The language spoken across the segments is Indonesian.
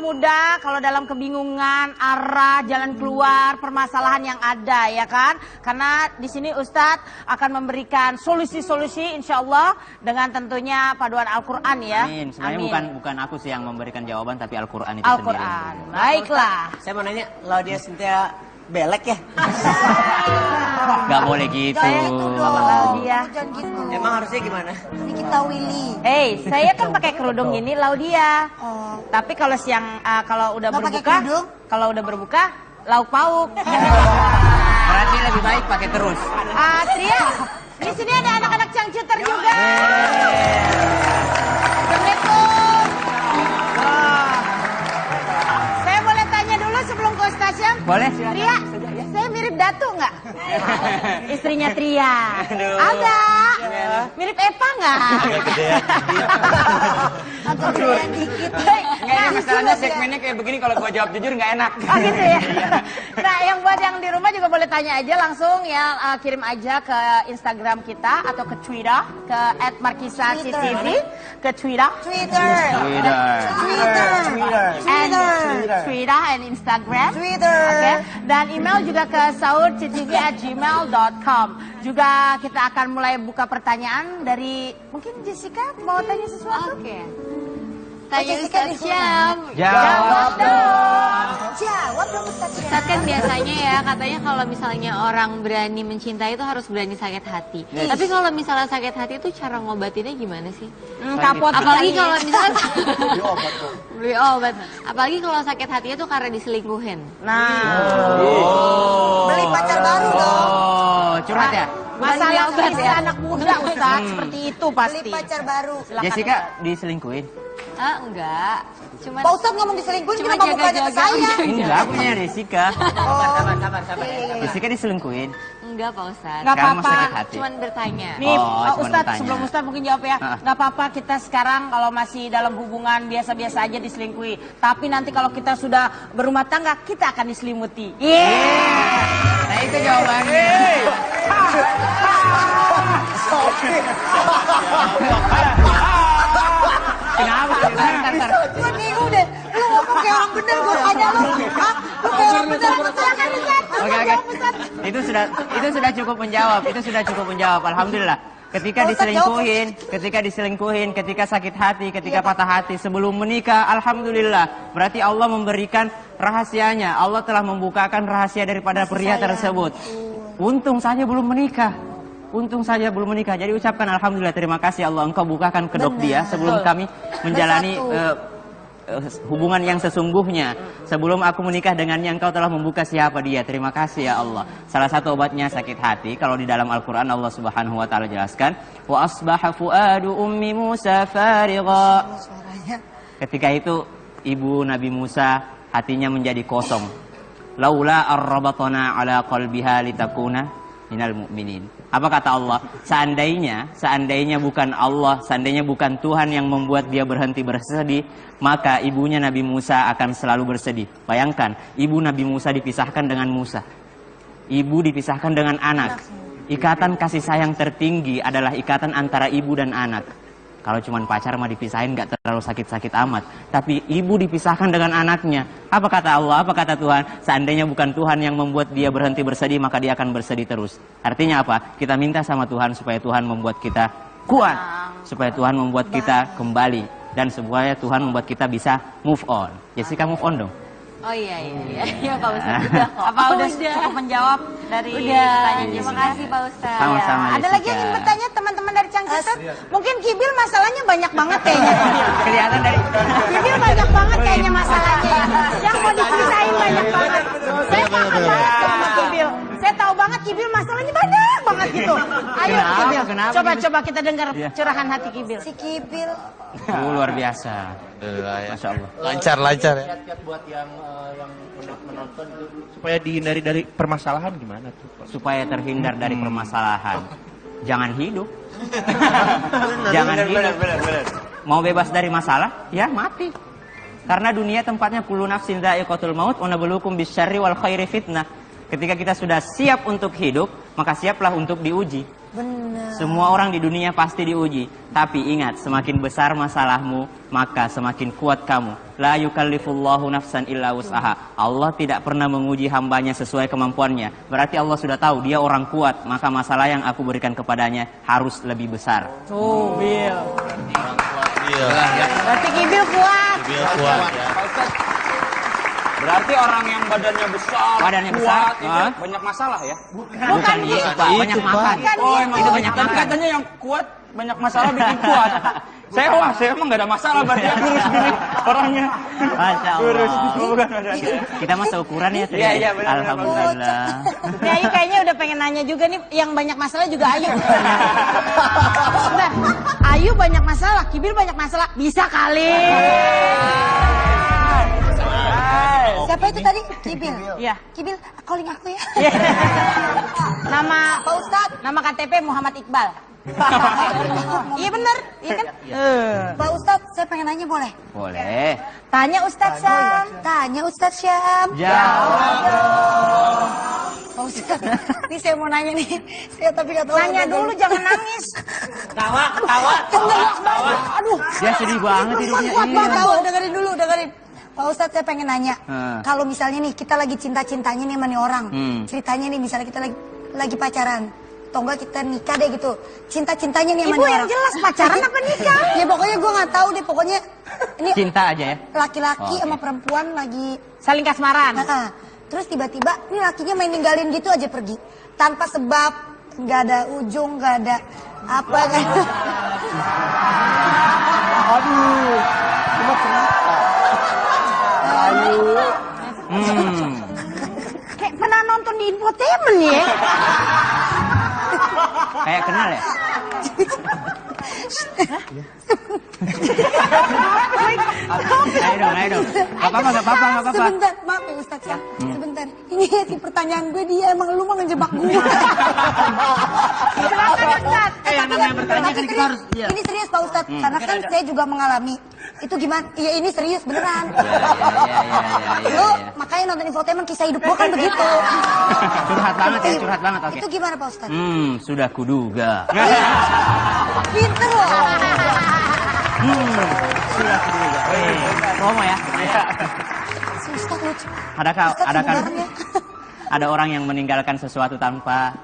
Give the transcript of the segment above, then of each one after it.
muda kalau dalam kebingungan arah jalan keluar permasalahan yang ada ya kan? Karena di sini Ustadz akan memberikan solusi-solusi insya Allah dengan tentunya paduan Al-Quran ya. Amin. Sebenarnya bukan aku sih yang memberikan jawaban tapi Al-Quran itu sendiri. Al-Quran. Baiklah. Saya mau nanya, Laudia Cynthia belek ya? Gak boleh gitu. Laudia. Jangan gitu. Emang harusnya gimana? Kita Willy. Saya kan pakai kerudung ini Laudia. Oh. Tapi kalau siang kalau udah Nggak pakai berbuka, kerudung? kalau udah berbuka lauk pauk. Berarti lebih baik pakai terus. Tria, di sini ada anak-anak cangcuter juga. Assalamualaikum. Saya boleh tanya dulu sebelum ke stasiun? Boleh. Tria, saya mirip Datu nggak? Istrinya Tria. Ada. Mirip Eva nggak? Agak gedean dikit. Enggak, ini masalahnya segmennya kayak begini, kalau gua jawab jujur nggak enak. Oh gitu ya. Nah, yang buat yang di rumah juga boleh tanya aja langsung ya, kirim aja ke Instagram kita atau ke Twitter ke @markisactv, ke Twitter, Twitter and Instagram. Oke. Dan email juga ke saurctv@gmail.com. Juga kita akan mulai buka pertanyaan dari mungkin Jessica mau tanya sesuatu? Oke. Tanya Jessica Ustaz di Syam. Jawab dong. Jawab dong Ustaz. Ustaz kan biasanya ya katanya kalau misalnya orang berani mencintai itu harus berani sakit hati. Tapi kalau misalnya sakit hati itu cara ngobatinnya gimana sih? Kapot. Apalagi kalau misalnya beli obat. Apalagi kalau sakit hatinya tuh karena diselingkuhin. Nah. Beli pacar baru dong. Oh, curhat ya? Masalah obat kisah ya. anak muda Ustaz seperti itu Beli pasti. pacar baru. Silakan, Jessica Ustaz. diselingkuhin? Enggak. Cuman Pak Ustadz ngomong diselingkuhin, Cuma kenapa bukannya ke jaga-jaga saya? aja. Enggak, punya Jessica. Sabar. Jessica diselingkuhin? enggak Pak Ustaz. Nggak Sekarang apa-apa. mau sakit hati. Cuman bertanya. Nih, Oh, cuma Ustadz, bertanya. sebelum Ustadz mungkin jawab ya. Ah. Nggak apa-apa kita sekarang kalau masih dalam hubungan biasa-biasa aja diselingkuhi. Tapi nanti kalau kita sudah berumah tangga, kita akan diselimuti. Nah itu jawabannya. Kenapa? Ntar. Gue bingung deh, lu ngomong kayak orang bener, gue tanya lu, hah? Lu kayak orang bener, silakan Ustadz. Oke. Itu sudah cukup menjawab. Itu sudah cukup menjawab. Alhamdulillah. Ketika diselingkuhin, ketika sakit hati, ketika patah hati, sebelum menikah, alhamdulillah. Berarti Allah memberikan rahasianya. Allah telah membukakan rahasia daripada pria tersebut. Untung saja belum menikah. Jadi ucapkan alhamdulillah, terima kasih Allah, engkau bukakan kedok dia sebelum kami menjalani hubungan yang sesungguhnya. Sebelum aku menikah dengannya, engkau telah membuka siapa dia. Terima kasih ya Allah. Salah satu obatnya sakit hati. Kalau di dalam Al-Quran Allah Subhanahu wa Ta'ala jelaskan, wa asbaha fuadu ummi Musa farigha. Ketika itu ibu Nabi Musa hatinya menjadi kosong. Laula arrabatna ala qalbiha litakuna minal mu'minin. Apa kata Allah? Seandainya bukan Allah, seandainya bukan Tuhan yang membuat dia berhenti bersedih, maka ibunya Nabi Musa akan selalu bersedih. Bayangkan, ibu Nabi Musa dipisahkan dengan Musa. Ibu dipisahkan dengan anak. Ikatan kasih sayang tertinggi adalah ikatan antara ibu dan anak. Kalau cuma pacar mah dipisahin gak terlalu sakit-sakit amat. Tapi ibu dipisahkan dengan anaknya. Apa kata Allah? Apa kata Tuhan? Seandainya bukan Tuhan yang membuat dia berhenti bersedih, maka dia akan bersedih terus. Artinya apa? Kita minta sama Tuhan supaya Tuhan membuat kita kuat. Supaya Tuhan membuat kita kembali. Dan supaya Tuhan membuat kita bisa move on. Jessica move on dong. Oh iya Pak Ustaz. Udah kok. Apa udah cukup menjawab dari Udah. pertanyaan Terima Jessica? kasih Pak Ustaz. Sama-sama. Ya. Ada lagi yang ingin bertanya teman-teman dari Cangcuter? Mungkin Kibil masalahnya banyak banget kayaknya. Kelihatan dari Kibil banyak banget kayaknya masalahnya. Yang mau diceritain banyak banget. Saya paham banget sama Kibil. Saya tahu banget Kibil masalahnya banyak banget gitu. Ayo Kibil, Kenapa? coba kita dengar curahan hati Kibil. Si Kibil. luar biasa. Masya Allah. Lancar ya. Kiat-kiat buat yang menonton itu supaya dihindari dari permasalahan gimana tuh? Supaya terhindar dari permasalahan, jangan hidup. Jangan hidup. Mau bebas dari masalah, ya mati. Karena dunia tempatnya kullu nafsin dha'iqatul maut wa nabluukum bisyarri wal khairi fitnah. Ketika kita sudah siap untuk hidup, maka siaplah untuk diuji. Benar. Semua orang di dunia pasti diuji. Tapi ingat, semakin besar masalahmu, maka semakin kuat kamu. La yukallifullahu nafsan illa wus'aha. Allah tidak pernah menguji hambanya sesuai kemampuannya. Berarti Allah sudah tahu dia orang kuat, maka masalah yang aku berikan kepadanya harus lebih besar. Tuh, Bil. Iya. Berarti Kibil kuat. Biar kuat ya. Berarti orang yang badannya besar, Badannya kuat, besar, itu banyak masalah ya? Bukan gitu, Pak. Banyak Itu, Pak. makan. Oh, emang Itu banyak Tapi makan. katanya yang kuat banyak masalah bikin kuat. Saya emang nggak ada masalah, berarti kurus gini orangnya. Masya Kurus, Allah. bukan badannya. Kita mah seukuran ya. Tri. Iya, iya, benar, benar, Alhamdulillah. Nih Ayu kayaknya udah pengen nanya juga nih, yang banyak masalah juga Ayu. Nah, Ayu banyak masalah, Kibil banyak masalah, bisa kali. Siapa itu tadi? Kibil. Iya. Kibil, calling aku ya. Nama Pak Ustadz. nama KTP Muhammad Iqbal. Iya bener, iya kan? Pak Ustadz, saya pengen nanya boleh? Boleh. Tanya Ustadz Syam. Tanya Ustadz Syam. Jawab. Pak Ustadz, ini saya mau nanya nih. Saya tapi nggak tahu. Nanya dulu, jangan nangis. Ketawa, ketawa. Aduh. Dia sedih banget hidupnya. Kuat Iya. banget tahu, dengerin dulu, dengerin. Pak Ustadz saya pengen nanya, kalau misalnya nih kita lagi cinta-cintanya nih sama nih orang, ceritanya nih misalnya kita lagi pacaran, atau enggak kita nikah deh gitu, cinta-cintanya nih sama Ibu nih yang orang. jelas pacaran apa nikah? Ya pokoknya gue nggak tahu deh, pokoknya ini Cinta aja ya. laki-laki Oh, sama oke. perempuan lagi, Saling kasmaran. terus tiba-tiba ini lakinya main ninggalin gitu aja pergi, tanpa sebab, nggak ada ujung, nggak ada apa kan? Aduh. Cuma kenapa? Kayak pernah nonton di infotainment ya. Kayak kenal ya. Ayo dong. Gak apa-apa. Sebentar, maaf ya Ustadz ya. Sebentar. Ini si pertanyaan gue dia emang lu mah ngejebak gue. Silakan Ustadz. Yang namanya bertanya kan kita harus. Iya. Ini serius Pak Ustadz, karena kan saya juga mengalami. Itu gimana? Iya ini serius beneran. Iya. Lu makanya nonton infotainment kisah hidup gue kan begitu. Curhat banget. Oke. Itu gimana Pak Ustadz? Sudah kuduga. Pinter loh. Sudah kuduga. Promo ya. Si Ustadz lucu. Adakah Ustadz kan sebenarnya. ada orang yang meninggalkan sesuatu tanpa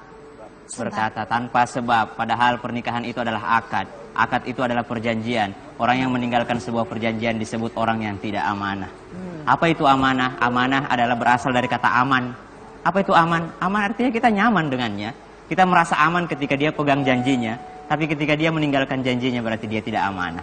berkata, tanpa sebab, padahal pernikahan itu adalah akad. Akad itu adalah perjanjian. Orang yang meninggalkan sebuah perjanjian disebut orang yang tidak amanah. Apa itu amanah? Amanah adalah berasal dari kata aman. Apa itu aman? Aman artinya kita nyaman dengannya. Kita merasa aman ketika dia pegang janjinya. Tapi ketika dia meninggalkan janjinya berarti dia tidak amanah.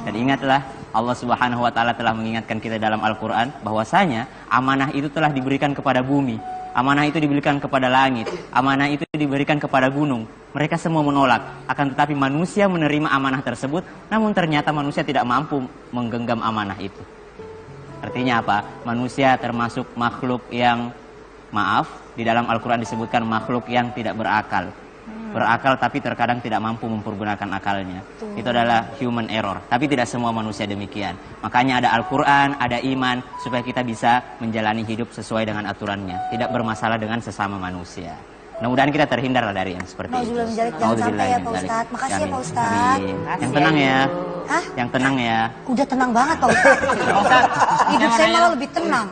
Dan ingatlah, Allah Subhanahu wa taala telah mengingatkan kita dalam Al-Qur'an bahwasanya amanah itu telah diberikan kepada bumi. Amanah itu diberikan kepada langit, amanah itu diberikan kepada gunung. Mereka semua menolak, akan tetapi manusia menerima amanah tersebut, namun ternyata manusia tidak mampu menggenggam amanah itu. Artinya apa? Manusia termasuk makhluk yang, maaf, di dalam Al-Quran disebutkan makhluk yang tidak berakal. Berakal tapi terkadang tidak mampu mempergunakan akalnya. Itu adalah human error. Tapi tidak semua manusia demikian. Makanya ada Al-Quran, ada iman, supaya kita bisa menjalani hidup sesuai dengan aturannya. Tidak bermasalah dengan sesama manusia. Mudah-mudahan kita terhindar dari yang seperti itu. Nauzubillah min dzalik. Jangan sampai ya Pak Ustadz. Makasih ya Pak Ustadz. Yang tenang ya. Hah? Yang tenang ya. Udah tenang banget Pak Ustadz. Hidup saya malah lebih tenang.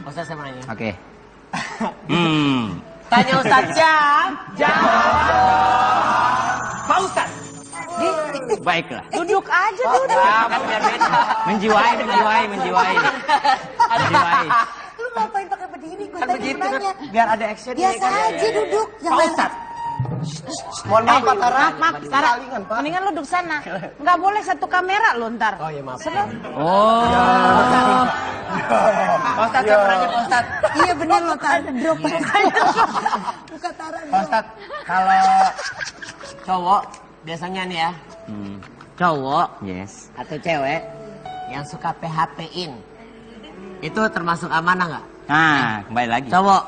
Ustaz saya mau nanya. Oke. Tanya Ustaz Syam. Pak Ustaz. Baiklah. Duduk aja duduk. Kan biar beda. Menjiwai. Lu ngapain pakai berdiri? Gue Kan tadi begitu mau kan. nanya. Biar ada action. Biasa aja duduk. Pak Jangan Ustaz. Mohon maaf Pak Tara. Maaf, Tara. Mendingan lu duduk sana. Nggak boleh satu kamera lu ntar. Oh iya maaf. Oh. Pak Ustaz saya mau nanya Pak Ustaz. Iya bener loh Tara. Drop buka Tara. Pak Ustaz, kalau cowok biasanya nih ya, cowok Yes. atau cewek yang suka PHP-in, itu termasuk amanah nggak? Nah, kembali lagi. Cowok,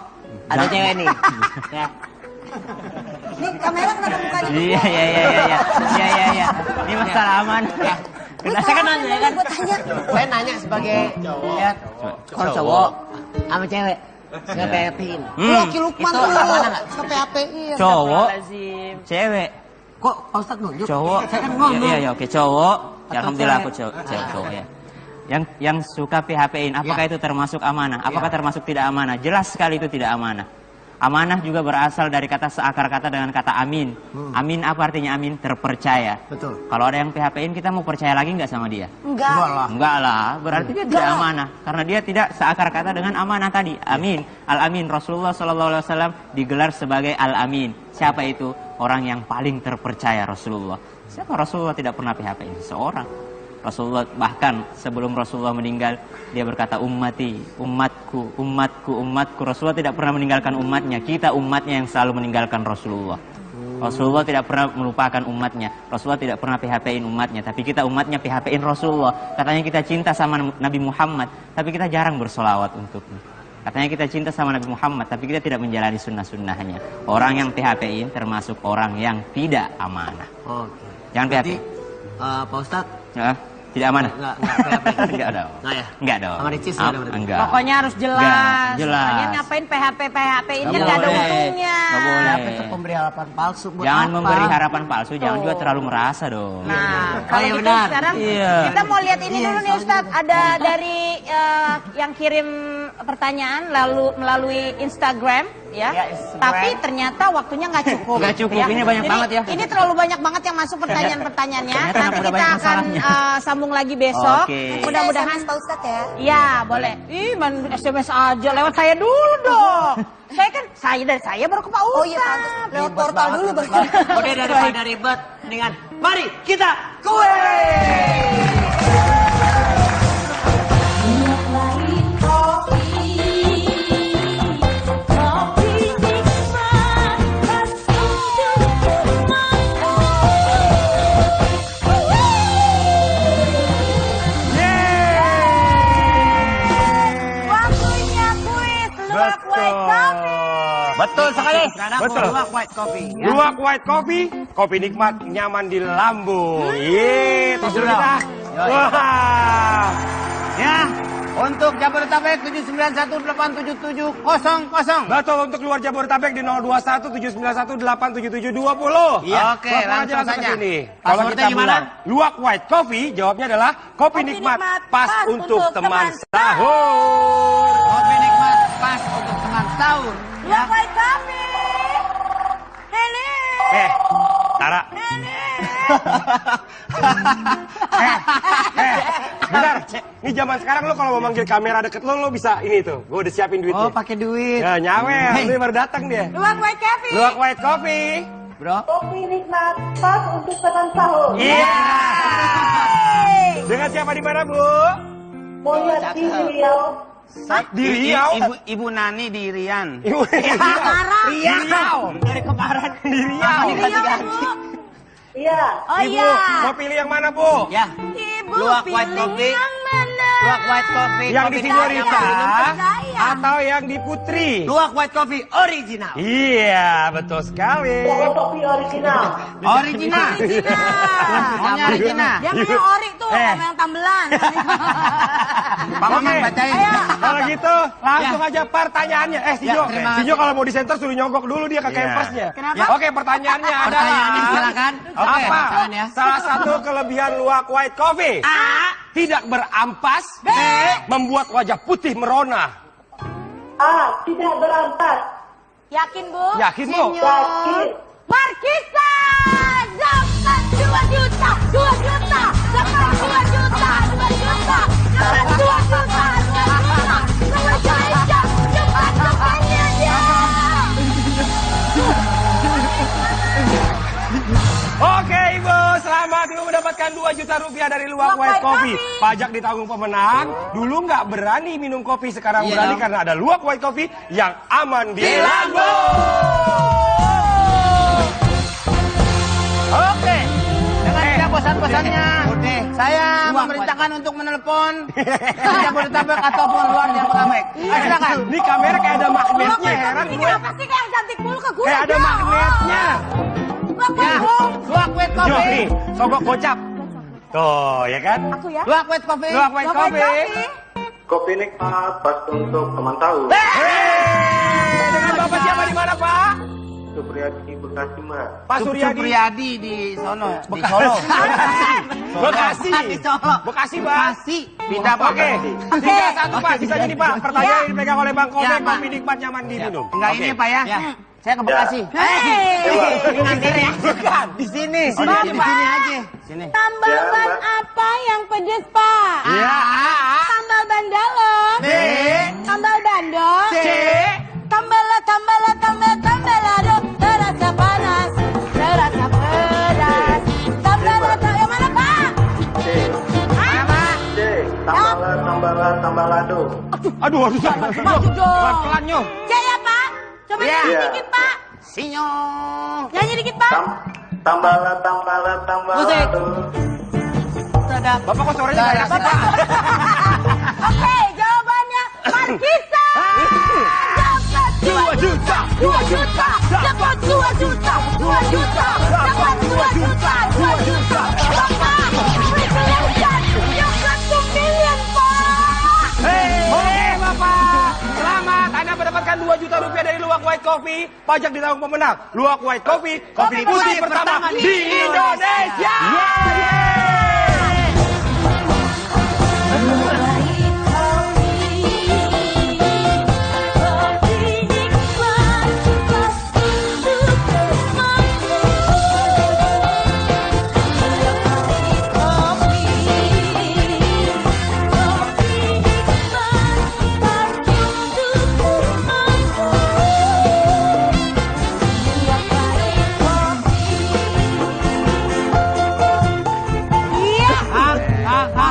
ada cewek nih. Ya. Nih kamera kenapa mukanya? Iya. Ini masalah aman. Ya. Saya kan nanya kan. Gue tanya. Saya nanya sebagai ya, kalau cowok sama cewek Nggak PHP-in. Loki Lukman Itu tuh. amanah nggak? Suka PHP-in. Cowok, cewek. Kok Pak Ustadz nunjuk? Cowok. Saya kan ngomong. Iya, oke, cowok. Atau Alhamdulillah aku cewek. cowok ya. Yang suka PHP-in, apakah itu termasuk amanah? Apakah termasuk tidak amanah? Jelas sekali itu tidak amanah. Amanah juga berasal dari kata seakar kata dengan kata amin. Amin apa artinya amin? Terpercaya. Betul. Kalau ada yang PHP-in, kita mau percaya lagi nggak sama dia? Enggak. Enggak lah, berarti dia tidak amanah. Karena dia tidak seakar kata dengan amanah tadi. Amin. Al-Amin. Rasulullah SAW digelar sebagai Al-Amin. Siapa itu? Orang yang paling terpercaya Rasulullah. Siapa Rasulullah tidak pernah PHP-in seseorang? Rasulullah bahkan sebelum Rasulullah meninggal, dia berkata ummati, umatku, umatku, umatku. Rasulullah tidak pernah meninggalkan umatnya. Kita umatnya yang selalu meninggalkan Rasulullah. Rasulullah tidak pernah melupakan umatnya. Rasulullah tidak pernah PHP-in umatnya. Tapi kita umatnya PHP-in Rasulullah. Katanya kita cinta sama Nabi Muhammad, tapi kita jarang bersolawat untuknya. Katanya kita cinta sama Nabi Muhammad, tapi kita tidak menjalani sunnah-sunnahnya. Orang yang PHP-in termasuk orang yang tidak amanah. Oke. Jangan PHP. Pak Ustadz. Ya, tidak amanah. Enggak PHP. Enggak dong. Enggak ya? Enggak dong. Sama Ricis nggak ada berarti? Enggak. Pokoknya harus jelas. Enggak, jelas. Kalian ngapain PHP ini Nggak nggak ada boleh. untungnya. Nggak boleh. PHP itu pemberi harapan palsu buat Jangan apa? memberi harapan palsu, jangan juga terlalu merasa dong. Nah, kalau iya, gitu benar. sekarang Iya. kita mau lihat ini dulu nih Ustadz. Ada dari yang kirim pertanyaan lalu melalui Instagram ya. Ya, Instagram. Tapi ternyata waktunya nggak cukup. Nggak cukup, ini banyak Jadi, banget ya. Ini terlalu banyak banget yang masuk pertanyaan-pertanyaannya. Ternyata Nanti udah kita banyak akan masalahnya. sambung lagi besok. Oke. Mudah-mudahan SMS Pak Ustadz ya. ya boleh. Ih, main SMS aja lewat saya dulu dong. Dari saya baru ke Pak Ustadz. Oh iya pantas. Lewat portal dulu baru. Udah daripada ribet, mendingan mari kita kue. Waktunya kuis luak white coffee. Betul sekali. Betul. Betul. White coffee. Luwak white coffee, kopi nikmat, nyaman di lambung. Yeay, tos dulu kita. Wah. Ya, untuk Jabodetabek 7918770. Betul, untuk luar Jabodetabek di 021-791-87720. Iya, oke, Telepon langsung aja saja. ke sini. Kalau Passwordnya kita gimana? bilang luwak white coffee, jawabnya adalah kopi nikmat, pas untuk teman sahur. Kopi nikmat pas untuk teman sahur. Luak white coffee. Ini. Tara. Bentar. Ini zaman sekarang lo kalau mau manggil kamera deket lo bisa ini tuh. Gue udah siapin duitnya. Oh, pakai duit. Ya, nyawer. Ini baru datang dia. Luak white coffee. Luwak white coffee. Bro. Kopi nikmat pas untuk teman sahur. Iya. Dengan siapa di mana, Bu? Mau lihat di Riau. Di Riau. Ibu Nani di Rian. Ibu di Riau. Dari kemarin. Di Riau. Iya. Oh Ibu, iya. mau pilih yang mana, Bu? Ya. Ibu Luwak pilih white coffee. yang mana? Luwak white coffee. Yang di kopi Sigorita nikmat. atau yang di Putri? Luwak white coffee original. Iya, betul sekali. Kopi original. Original. Maunya original. Yang yang ori tuh, sama yang tambelan. Pak Mamang bacain. Kalau gitu, langsung aja pertanyaannya. Sijo, terima Sijo kalau mau disenter suruh nyogok dulu dia ke kempasnya. Kenapa? Oke, pertanyaannya adalah Pertanyaannya silakan. Oke, apa silakan ya. salah satu kelebihan luwak white coffee? A. Tidak berampas. B. Membuat wajah putih merona. Tidak berampas. Yakin, Bu? Yakin, Bu? Yakin. Markisa! Dapat 2 juta! 2 juta! Dapat 2 juta! 2 juta! Dapat 2 juta! 2 juta! Dapat aja! Cepat temannya dia! Oke, Ibu, selamat Ibu mendapatkan 2 juta rupiah dari luwak white coffee. Pajak ditanggung pemenang. Dulu nggak berani minum kopi, sekarang Iya berani dong. karena ada luwak white coffee yang aman di lambung. Oke. Dengan tidak bosan-bosannya, Udah. saya memerintahkan untuk menelpon Jabodetabek ataupun luar Jabodetabek. Silakan. Ini kamera kayak ada magnetnya, heran Ini gue. kenapa sih kayak cantik mulu ke gue? Kayak ada magnetnya. Ya, luwak white Jo, coffee. nih, sogok gocap. Tuh, ya kan? Aku ya? Luwak white coffee. Luwak white coffee. Kopi nikmat pas untuk teman tahu. Hey! Supriyadi Bekasi, Mbak. Pak Suryadi. Supriyadi di sono, di Bekasi. Solo. Bekasi. Di Solo. Bekasi, Pak. Pindah, Pak. Oke. 3-1, Pak. Bisa gini, Pak. Pertanyaan yang dipegang oleh Bang Komeng, Ya, Pak. kopi nikmat nyaman diminum. Enggak Oke. ini, Pak ya. Saya ke Bekasi. Ini nganter ya? Bukan. Di sini. Oh, di sini, Di sini aja. Sini. Tambal Ya, ban Mbak. apa yang pedes, Pak? Ya. Tambal ban dalam. B. Tambal bandot. C. Tambala, aduh, terasa panas, terasa pedas. Tambala, yang mana, Pak? C. Tambalado. Aduh. Maju dong. Pelan-pelan, Nyong. C ya, Pak? Coba Ya. nyanyi dikit, Pak. Sinyong. Nyanyi dikit, Pak. Tambalado. Bapak kok suaranya kayak sih, Pak? Oke, jawabannya Markisa. Dapat 2 juta, 2 juta, dapat 2 juta, 2 juta, dapat 2 juta, 2 juta. Bapak, congratulations, you got 2 million, Pak. Oke, Bapak. Selamat. Anda mendapatkan 2 juta rupiah dari Luwak White Coffee. Pajak ditanggung pemenang. Luwak White Coffee, kopi putih pertama di Indonesia.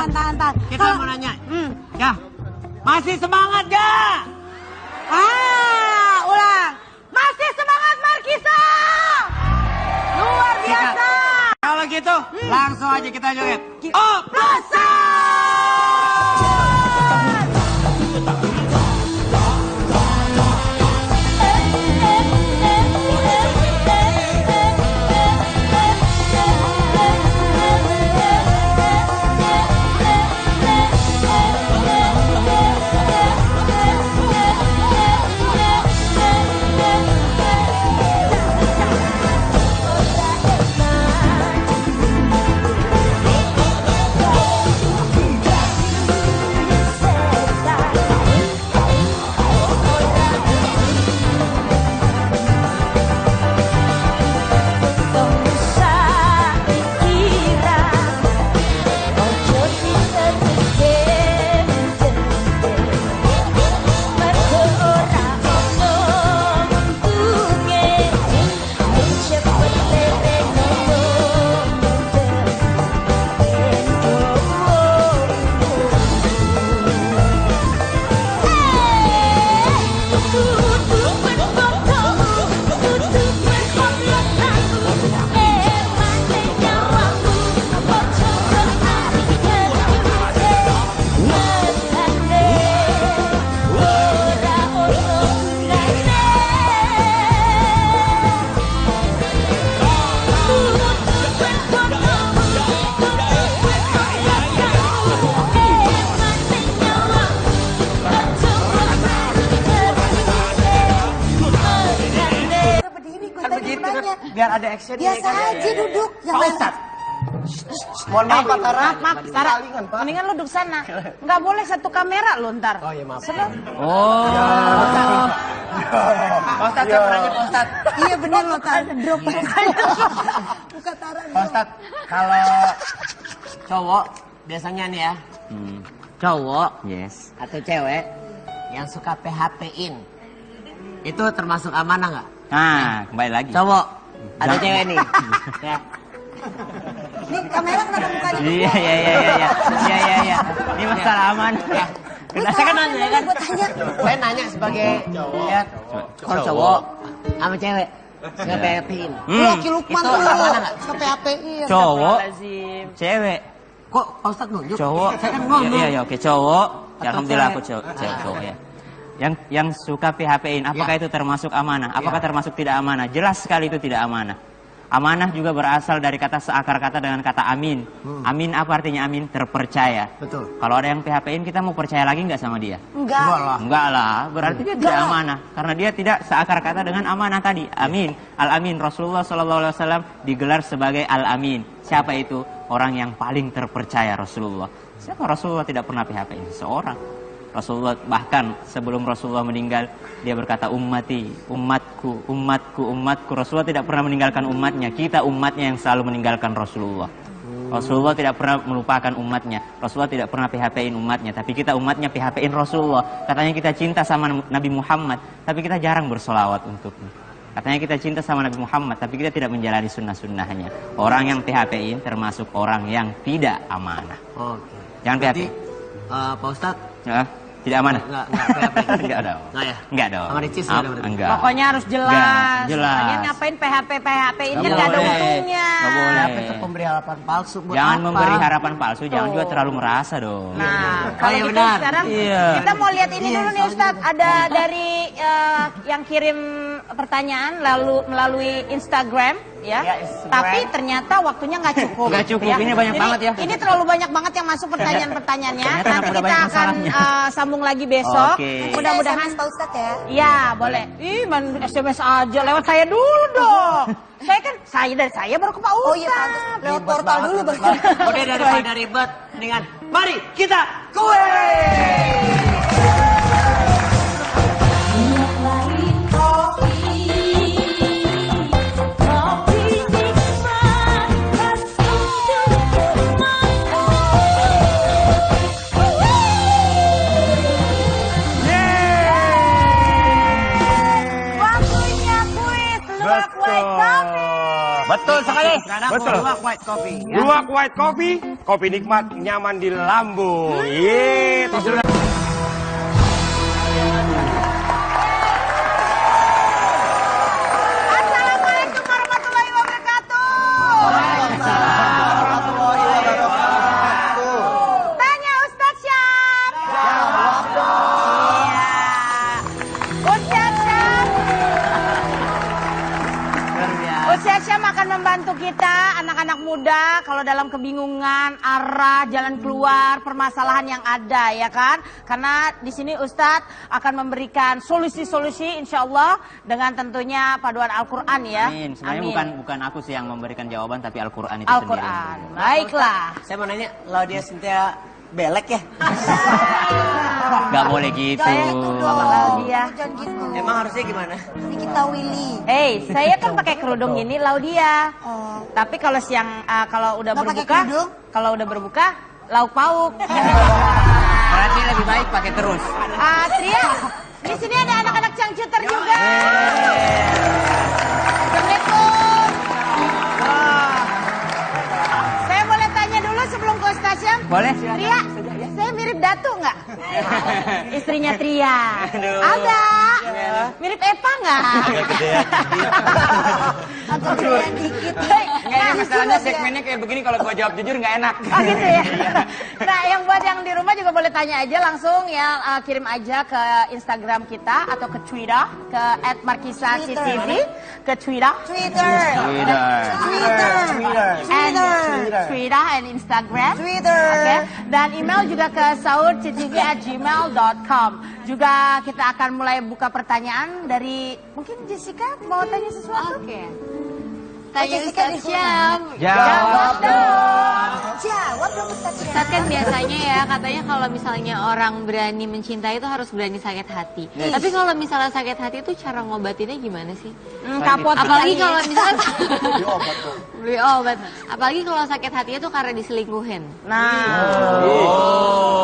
Tahan. Kita mau nanya. Ya. Masih semangat gak? Ulang. Masih semangat Markisa. Luar biasa. Kalau gitu, langsung aja kita joget. Oplosan! Biar ada action. Biasa aja duduk. Yang Pak lain. Ustadz. Mohon maaf, Pak Tara. Maaf, Tara. Mendingan lu duduk sana. Nggak boleh satu kamera lu ntar. Oh iya, maaf. Sebab Oh. Pak Ustadz, saya mau nanya Pak Ustadz. Iya bener loh, Tara. Drop buka Tara. Pak Ustadz, kalau cowok biasanya nih ya, cowok Yes. atau cewek yang suka PHP-in, itu termasuk amanah nggak? Nah, kembali lagi. Cowok, ada Jangan. cewek nih. Ya. Nih kamera kenapa mukanya? Iya. Iya. Ini masalah aman. Ya. Lu Saya kan tahu nanya nih, kan. gua tanya. Saya nanya sebagai ya, kalau cowok sama cewek suka PHP-in. Loki Lukman Itu tuh amanah nggak? suka PHP-in. Cowok, cewek, Kok Pak Ustadz nunjuk? cowok. Saya kan ngomong. Iya, oke, cowok. Atau Alhamdulillah aku cewek. cowok ya. Yang suka PHP-in, apakah itu termasuk amanah? Apakah termasuk tidak amanah? Jelas sekali itu tidak amanah. Amanah juga berasal dari kata seakar kata dengan kata amin. Amin apa artinya amin? Terpercaya. Betul. Kalau ada yang PHP-in, kita mau percaya lagi nggak sama dia? Enggak. Enggak lah, berarti dia tidak amanah. Karena dia tidak seakar kata dengan amanah tadi. Amin. Al-Amin. Rasulullah SAW digelar sebagai Al-Amin. Siapa itu? Orang yang paling terpercaya Rasulullah. Siapa Rasulullah tidak pernah PHP-in seseorang? Rasulullah bahkan sebelum Rasulullah meninggal, dia berkata ummati, umatku, umatku, umatku. Rasulullah tidak pernah meninggalkan umatnya. Kita umatnya yang selalu meninggalkan Rasulullah. Rasulullah tidak pernah melupakan umatnya. Rasulullah tidak pernah PHP-in umatnya. Tapi kita umatnya PHP-in Rasulullah. Katanya kita cinta sama Nabi Muhammad, tapi kita jarang bersolawat untuknya. Katanya kita cinta sama Nabi Muhammad, tapi kita tidak menjalani sunnah-sunnahnya. Orang yang PHP-in termasuk orang yang tidak amanah. Oke. Jangan PHP. Pak Ustadz. Ya, tidak amanah. Enggak PHP. Enggak dong. Enggak ya? Enggak dong. Sama Ricis enggak ada berarti? Enggak. Pokoknya harus jelas. Enggak, jelas. Kalian ngapain PHP ini Nggak nggak ada boleh. untungnya. Nggak boleh. PHP itu pemberi harapan palsu buat Jangan apa? memberi harapan palsu, jangan juga terlalu merasa dong. Nah, kalau iya, gitu benar. sekarang Iya. kita mau lihat ini dulu nih Ustadz. Ada dari yang kirim pertanyaan lalu melalui Instagram ya. Ya, Instagram. Tapi ternyata waktunya nggak cukup. Nggak cukup, ini banyak banget ya. Ini terlalu banyak banget yang masuk pertanyaan-pertanyaannya. Ternyata Nanti udah kita banyak akan masalahnya. sambung lagi besok. Oke. Mudah-mudahan Pak Ustadz ya. ya boleh. Ih, main SMS aja lewat saya dulu dong. Dari saya baru ke Pak Ustadz. Oh iya, pantas. Lewat portal dulu baru. Udah daripada ribet, mendingan mari kita kue. Waktunya kuis luwak white coffee. Betul sekali. Betul. Luwak white coffee. Luwak white coffee, kopi nikmat, nyaman di lambung. Itu sudah. Assalamualaikum warahmatullahi wabarakatuh. Tanya Ustadz Syam. Jawab dong. Ustadz Syam. Ustadz Syam akan membantu kita anak-anak muda kalau dalam kebingungan arah jalan keluar permasalahan yang ada ya kan. Karena di sini Ustadz akan memberikan solusi-solusi insya Allah dengan tentunya paduan Al-Quran ya. Amin. Sebenarnya Amin. bukan aku sih yang memberikan jawaban, tapi Al-Quran itu Al-Quran. sendiri. Baiklah. Saya mau nanya, Laudia Cynthia belek ya? Gak boleh gitu. Laudia. Jangan gitu. Emang harusnya gimana? Ini kita Willy. Saya kan pakai kerudung ini Laudia. Oh. Tapi kalau siang kalau udah Nggak pakai berbuka, kerudung? kalau udah berbuka lauk pauk. Berarti lebih baik pakai terus. Tria, di sini ada anak-anak cangcuter juga. Assalamualaikum. Wah. Saya boleh tanya dulu sebelum ke Ustaz Syam? Boleh. Tria, saya mirip Datu nggak? Istrinya Tria. Agak. Mirip Eva nggak? Agak gedean dikit. Nah, masalahnya segmennya kayak begini, kalau gua jawab jujur nggak enak. Oh gitu ya. Nah, yang buat yang di rumah juga boleh tanya aja langsung ya, kirim aja ke Instagram kita atau ke Twitter ke @markisasitv, ke Twitter, Twitter and Instagram. Oke. Dan email juga ke saurctv@gmail.com. Juga kita akan mulai buka pertanyaan dari mungkin Jessica mau tanya sesuatu? Oke. Tanya Jessica Ustadz di Syam. Jawab dong. Jawab dong Ustadz Syam. Ustadz kan biasanya ya katanya kalau misalnya orang berani mencintai itu harus berani sakit hati. Tapi kalau misalnya sakit hati itu cara ngobatinnya gimana sih? Kapot. Apalagi kalau misalnya beli obat. Apalagi kalau sakit hatinya itu karena diselingkuhin. Nah.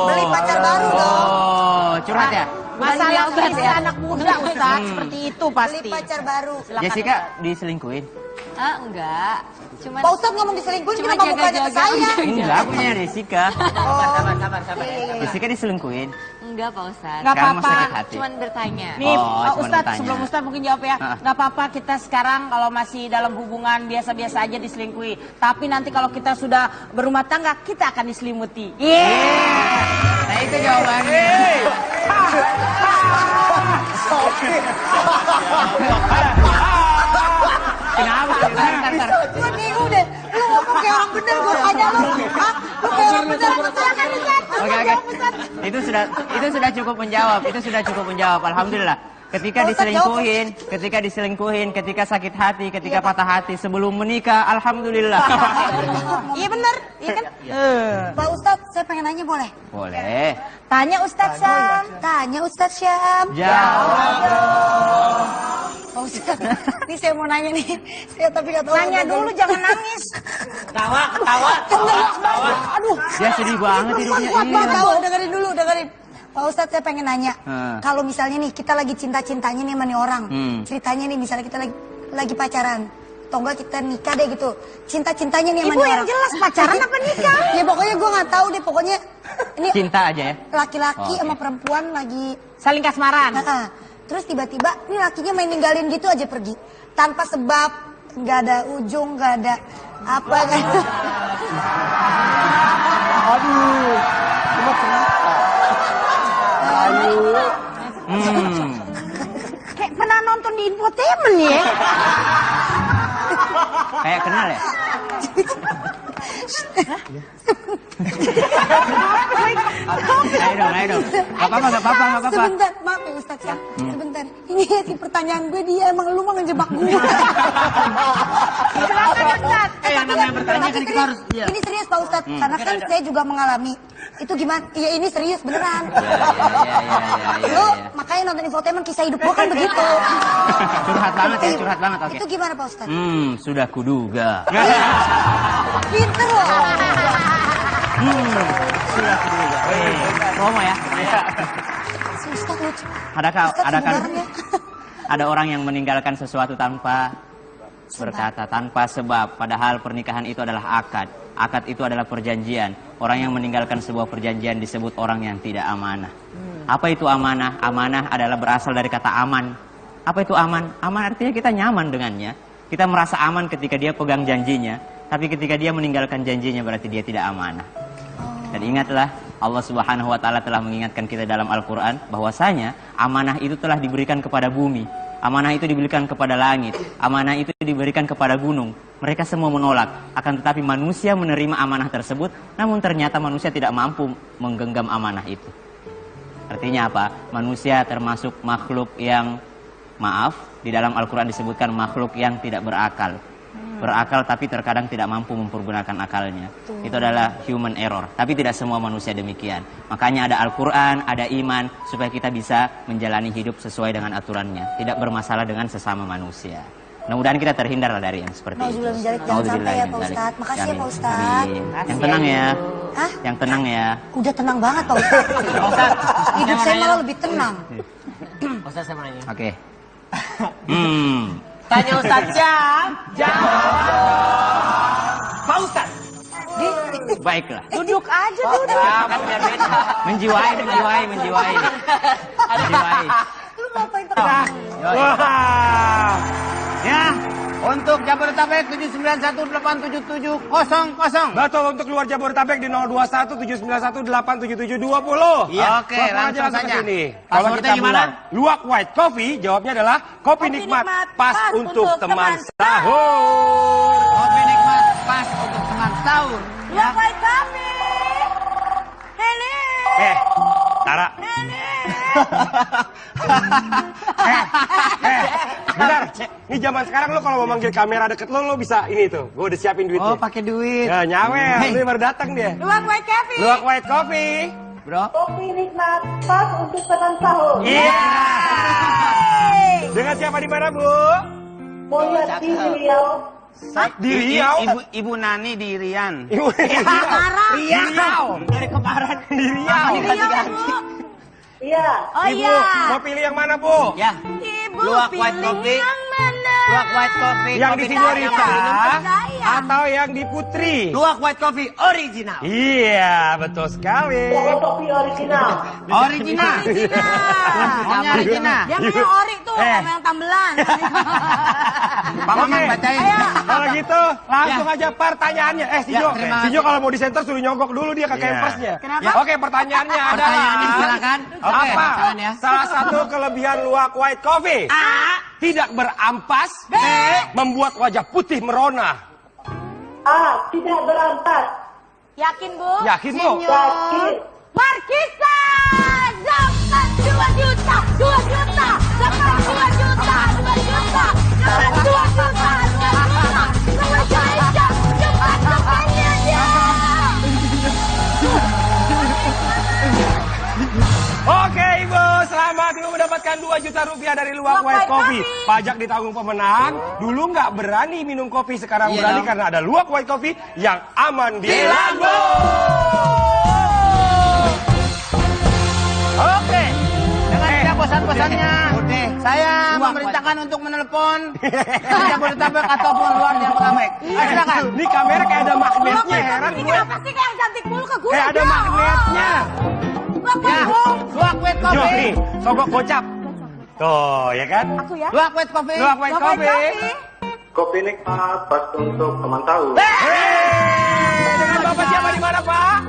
Beli pacar baru dong. Oh, curhat ya? Masalah obat istri ya. anak muda Ustaz seperti itu Beli pasti. pacar baru. Silakan, Jessica Ustaz. diselingkuhin? Ah, enggak. Cuman Pak Ustadz ngomong diselingkuhin, Cuma kenapa mukanya ke jaga-jaga saya? aja. Enggak, punya Jessica. Sabar. Jessica diselingkuhin? enggak Pak Ustadz. Nggak Sekarang apa-apa. mau sakit hati. Cuman bertanya. Nih, Oh, cuma Ustadz, bertanya. sebelum Ustadz mungkin jawab ya. Ah. Nggak apa-apa kita sekarang kalau masih dalam hubungan biasa-biasa aja diselingkuhi. Tapi nanti kalau kita sudah berumah tangga, kita akan diselimuti. Nah, itu jawabannya. Kenapa? Bentar. Itu sudah cukup menjawab. Itu sudah cukup menjawab. Alhamdulillah. Ketika diselingkuhin, ketika sakit hati, ketika patah hati, sebelum menikah, alhamdulillah. Iya bener, iya kan? Pak Ustadz, saya pengen nanya boleh? Boleh. Tanya Ustadz Syam. Tanya Ustadz Syam. Jawab dong. Pak Ustadz, ini saya mau nanya nih. Saya tapi nggak tahu. Nanya dulu, jangan nangis. Ketawa. Aduh. Dia sedih banget hidupnya. Kuat, tahu. Dengerin. Pak Ustadz, saya pengen nanya. Kalau misalnya nih kita lagi cinta-cintanya nih sama nih orang. Ceritanya nih misalnya kita lagi pacaran. Atau enggak kita nikah deh gitu. Cinta-cintanya nih sama nih orang. Ibu yang jelas pacaran apa nikah? Ya pokoknya gue nggak tahu deh. Pokoknya ini Cinta aja ya. laki-laki sama perempuan lagi Saling kasmaran. Terus tiba-tiba ini lakinya main ninggalin gitu aja pergi. Tanpa sebab, nggak ada ujung, nggak ada apa kan. Aduh, cuma cerita. Kayak pernah nonton di infotainment ya. Kayak kenal ya? Ayo dong. Gak apa-apa. Sebentar, maaf ya Ustaz ya. Sebentar. Ini si pertanyaan gue dia emang lu mau ngejebak gue. Silakan Ustaz. Yang namanya bertanya kan kita harus. Ini serius Pak Ustaz, karena kan saya juga mengalami. Itu gimana? Iya ini serius beneran. Lu makanya nonton infotainment kisah hidup gue kan begitu. Curhat banget. Oke. Itu gimana Pak Ustaz? Sudah kuduga. Pinter loh. Sudah kuduga. Promo ya. Si Ustaz lucu. Ada orang yang meninggalkan sesuatu tanpa berkata, tanpa sebab. Padahal pernikahan itu adalah akad. Akad itu adalah perjanjian. Orang yang meninggalkan sebuah perjanjian disebut orang yang tidak amanah. Apa itu amanah? Amanah adalah berasal dari kata aman. Apa itu aman? Aman artinya kita nyaman dengannya. Kita merasa aman ketika dia pegang janjinya. Tapi ketika dia meninggalkan janjinya berarti dia tidak amanah. Dan ingatlah, Allah Subhanahu wa Ta'ala telah mengingatkan kita dalam Al-Quran bahwasanya amanah itu telah diberikan kepada bumi, amanah itu diberikan kepada langit, amanah itu diberikan kepada gunung. Mereka semua menolak, akan tetapi manusia menerima amanah tersebut, namun ternyata manusia tidak mampu menggenggam amanah itu. Artinya apa? Manusia termasuk makhluk yang, di dalam Al-Quran disebutkan makhluk yang tidak berakal. Berakal tapi terkadang tidak mampu mempergunakan akalnya. Itu adalah human error. Tapi tidak semua manusia demikian. Makanya ada Al-Quran, ada iman, supaya kita bisa menjalani hidup sesuai dengan aturannya. Tidak bermasalah dengan sesama manusia. Mudah-mudahan kita terhindar dari yang seperti itu. Jangan sampai ya Pak Ustadz. Makasih ya Pak Ustadz. Yang tenang ya. Hah? Yang tenang ya. Udah tenang banget Pak Ustadz. Hidup saya malah lebih tenang. Ustaz saya mau nanya. Oke. Tanya Ustaz Syam. Pak Ustaz. Baiklah. Duduk aja duduk. Kan biar beda. Menjiwai. Lu ngapain tenang? Wah. Ya, untuk Jabodetabek 7918770. Betul, untuk luar Jabodetabek di 0218718770. Iya, oke, langsung saja. Passwordnya gimana? Luwak White Coffee, jawabnya adalah kopi nikmat pas untuk teman sahur. Kopi nikmat pas untuk teman sahur. Luwak White Coffee. Hele. Tara. Bentar. Ini zaman sekarang lo kalau mau manggil kamera deket lo bisa ini tuh. Gue udah siapin duitnya. Oh, pakai duit. Ya, nyawer. Lu baru datang dia. Luwak White Coffee. Luwak White Coffee. Bro. Kopi nikmat pas untuk teman sahur. Iya. Dengan siapa di mana, Bu? Mau lihat di Riau. Di Riau. Ibu Nani di Rian. Ibu Riau. Dari kemarin di Riau. Iya. Oh Ibu, iya. mau pilih yang mana, Bu? Ya. Ibu Luwak pilih White Coffee. yang mana? Luwak White Coffee. Yang di kopi Signorita Percaya. atau yang di Putri? Luwak White Coffee original. Iya, betul sekali. Kopi original. Original. Maunya original. Yang yang ori tuh, sama yang tambelan. Pak Mamang bacain. Kalau gitu, langsung aja pertanyaannya. Sijo, terima Sijo kalau mau disenter suruh nyogok dulu dia ke kempersnya. Kenapa? Oke, pertanyaannya adalah Pertanyaannya silakan. Oke, apa silakan ya. salah satu kelebihan Luwak White Coffee? A. Tidak berampas. B. Membuat wajah putih merona. Tidak berampas. Yakin Bu? Yakin, Bu? Markisa. Dapat 2 juta, 2 juta, dapat 2 juta, 2 juta, dapat 2 juta, 2 juta, dapat Aisyah, cepat temannya dia. Oke Ibu, selamat Ibu mendapatkan 2 juta rupiah dari Luwak White Coffee. Pajak ditanggung pemenang. Dulu nggak berani minum kopi, sekarang berani karena ada Luwak White Coffee yang aman di lambung. Oke, dengan tidak bosan-bosannya, saya memerintahkan untuk menelpon Jabodetabek ataupun luar Jabodetabek. Silakan. Ini kamera kayak ada magnetnya, heran Ini gue. apa sih kayak cantik mulu ke gue? Kayak ada magnetnya. Luwak White Coffee. Nih, sogok gocap. Tuh, ya kan? Aku ya. Luwak White Coffee. Luwak White Coffee. Kopi nikmat, pas untuk teman tahu. Dengan Bapak siapa di mana, Pak?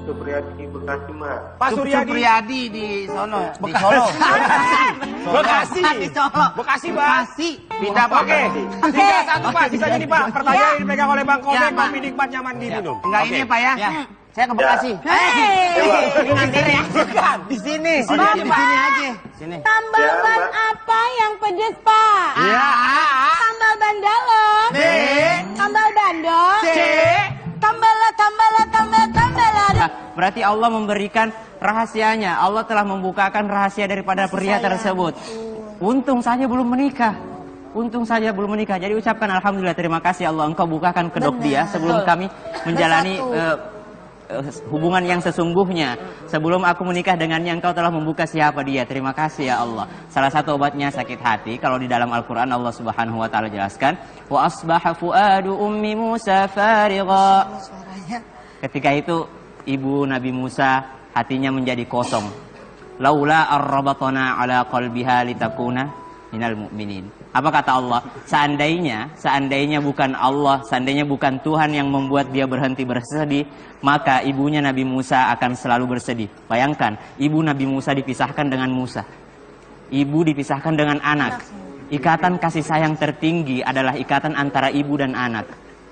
Supriyadi Bekasi, Mbak. Pak Suryadi. Supriyadi di sono, di Solo. Bekasi. Di Solo. Bekasi, Pak. Bekasi. Pindah Pak. Oke. 3-1, Pak. Bisa jadi, Pak. Pertanyaan yang dipegang oleh Bang Komeng. Ya, Pak. Kopi nikmat nyaman diminum. Enggak Oke. ini Pak ya. Saya ke Bekasi. Ini nganter ya? Bukan. Di sini. Oh, di sini, Di sini aja. Sini. Tambal Ya, ban Mbak. apa yang pedes, Pak? Iya. Tambal ban dalam. B. Tambal bandot. C. Tambala. Nah, berarti Allah memberikan rahasianya. Allah telah membukakan rahasia daripada pria tersebut. Untung saja belum menikah. Untung saja belum menikah. Jadi ucapkan alhamdulillah, terima kasih Allah engkau bukakan kedok dia sebelum kami menjalani hubungan yang sesungguhnya. Sebelum aku menikah dengannya engkau telah membuka siapa dia. Terima kasih ya Allah. Salah satu obatnya sakit hati. Kalau di dalam Al-Quran Allah subhanahu wa ta'ala jelaskan. Wa asbaha fuadu ummi Musa farigha. Ketika itu ibu Nabi Musa hatinya menjadi kosong. Laula arrabatana ala qalbiha litakuna minal mu'minin. Apa kata Allah? Seandainya bukan Allah, seandainya bukan Tuhan yang membuat dia berhenti bersedih, maka ibunya Nabi Musa akan selalu bersedih. Bayangkan, ibu Nabi Musa dipisahkan dengan Musa. Ibu dipisahkan dengan anak. Ikatan kasih sayang tertinggi adalah ikatan antara ibu dan anak.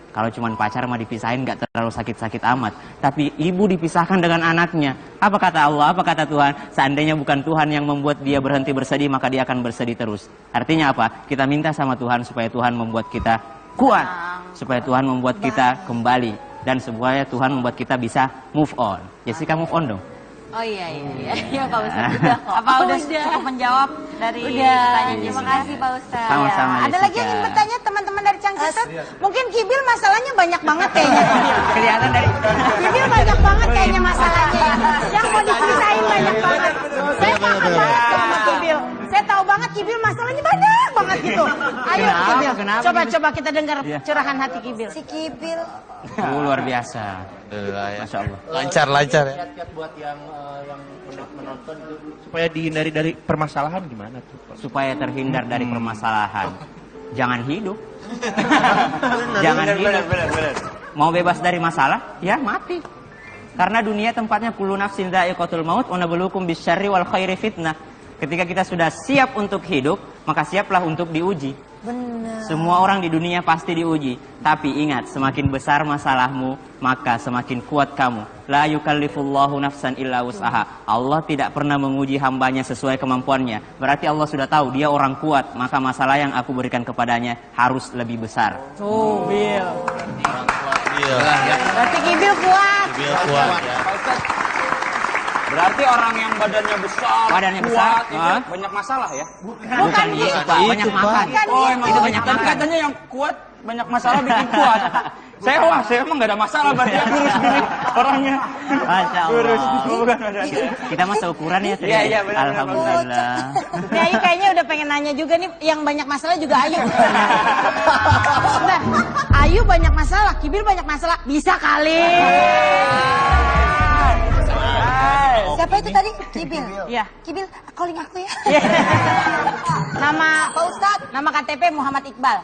Kalau cuma pacar mah dipisahin gak terlalu sakit-sakit amat. Tapi ibu dipisahkan dengan anaknya. Apa kata Allah? Apa kata Tuhan? Seandainya bukan Tuhan yang membuat dia berhenti bersedih, maka dia akan bersedih terus. Artinya apa? Kita minta sama Tuhan supaya Tuhan membuat kita kuat. Supaya Tuhan membuat kita kembali. Dan supaya Tuhan membuat kita bisa move on. Jessica move on dong. Oh iya Pak Ustadz udah kok. Apa udah cukup menjawab dari Udah, pertanyaan terima Jessica? kasih Pak Ustadz. Sama-sama. Ada lagi yang ingin bertanya teman-teman dari Cangkiset? Mungkin Kibil masalahnya banyak banget kayaknya. Kelihatan dari Kibil banyak banget kayaknya masalahnya. Yang mau diceritain banyak banget. Saya paham banget sama Kibil. Saya tahu banget Kibil masalahnya banyak banget gitu. Ayo Kibil. Kenapa? Coba kita dengar curahan hati Kibil. Si Kibil. luar biasa. Masya Allah. Lancar ya. Kiat-kiat buat yang menonton itu supaya dihindari dari permasalahan gimana tuh? Supaya terhindar dari permasalahan. Jangan hidup. Jangan hidup. Mau bebas dari masalah, ya mati. Karena dunia tempatnya kullu nafsin dha'iqatul maut wa nabluukum bisyarri wal khairi fitnah. Ketika kita sudah siap untuk hidup, maka siaplah untuk diuji. Benar. Semua orang di dunia pasti diuji. Tapi ingat, semakin besar masalahmu, maka semakin kuat kamu. La yukallifullahu nafsan illa wus'aha. Allah tidak pernah menguji hambanya sesuai kemampuannya. Berarti Allah sudah tahu dia orang kuat, maka masalah yang aku berikan kepadanya harus lebih besar. Tuh, Bil. Berarti Kibil kuat. Berarti orang yang badannya besar, Badannya besar, kuat, itu banyak masalah ya? Bukan gitu, Pak. Banyak makan. Oh, emang Itu banyak Tapi makan. katanya yang kuat banyak masalah bikin kuat. saya emang gak ada masalah berarti ya, kurus gini orangnya. Masya Kurus, Allah. bukan ada. Kita mah seukuran ya. Tri. Iya, benar. Alhamdulillah. Nih Ayu kayaknya udah pengen nanya juga nih, yang banyak masalah juga Ayu. Nah, Ayu banyak masalah, Kibil banyak masalah, bisa kali. Siapa itu tadi? Kibil. Iya. Kibil, calling aku ya. Nama Pak Ustadz. nama KTP Muhammad Iqbal.